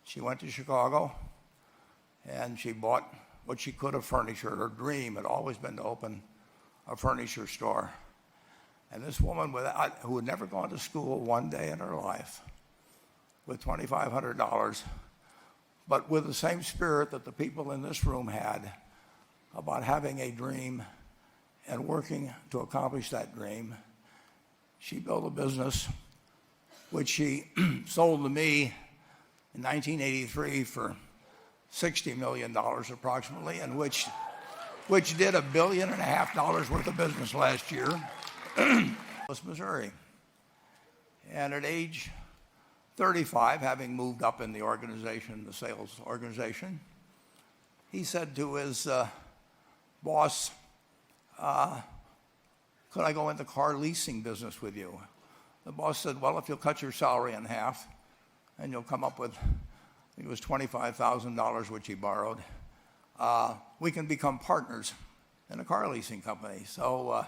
She went to Chicago, and she bought what she could of furniture. Her dream had always been to open a furniture store. And this woman who had never gone to school one day in her life, with $2,500, but with the same spirit that the people in this room had about having a dream and working to accomplish that dream, she built a business which she sold to me in 1983 for $60 million approximately, and which did $1.5 billion worth of business last year. Was Missouri. And at age 35, having moved up in the organization, the sales organization, he said to his boss, could I go into car leasing business with you? The boss said, well, if you'll cut your salary in half and you'll come up with, I think it was $25,000, which he borrowed, we can become partners in a car leasing company. So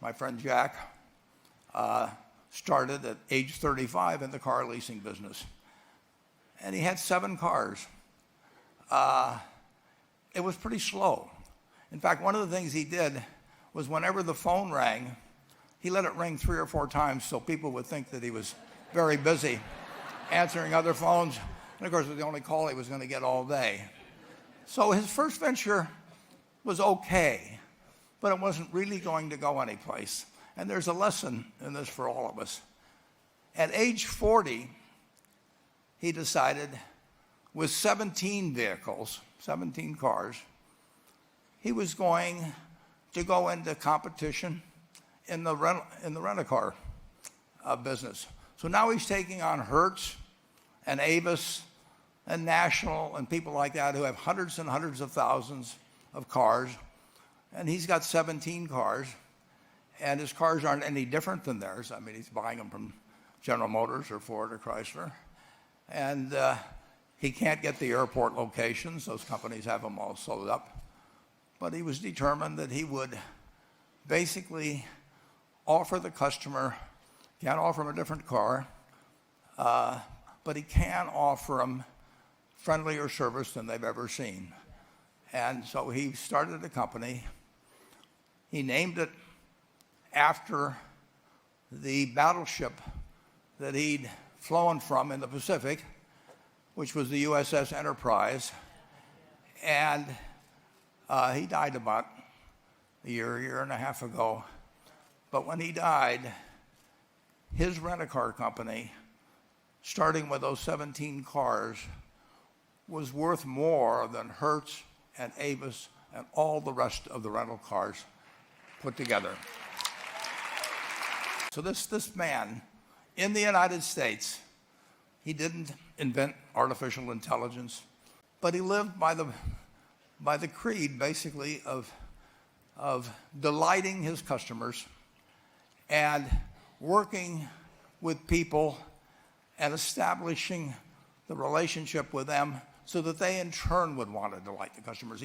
my friend Jack started at age 35 in the car leasing business. And he had 7 cars. It was pretty slow. In fact, one of the things he did was whenever the phone rang, he let it ring 3 or 4 times so people would think that he was very busy answering other phones. And of course, it was the only call he was going to get all day. So his first venture was okay, but it wasn't really going to go anyplace. And there's a lesson in this for all of us. At age 40, he decided with 17 vehicles, 17 cars, he was going to go into competition in the rent-a-car business. So now he's taking on Hertz and Avis and National and people like that who have hundreds and hundreds of thousands of cars. And he's got 17 cars. And his cars aren't any different than theirs. I mean, he's buying them from General Motors or Ford or Chrysler. And he can't get the airport locations. Those companies have them all sold up. But he was determined that he would basically offer the customer, can't offer him a different car, but he can offer them friendlier service than they've ever seen. And so he started a company. He named it after the battleship that he'd flown from in the Pacific, which was the USS Enterprise. And he died about a year and a half ago. But when he died, his rent-a-car company, starting with those 17 cars, was worth more than Hertz and Avis and all the rest of the rental cars put together. So this man in the United States, he didn't invent artificial intelligence, but he lived by the creed, basically, of delighting his customers and working with people and establishing the relationship with them so that they in turn would want to delight the customers.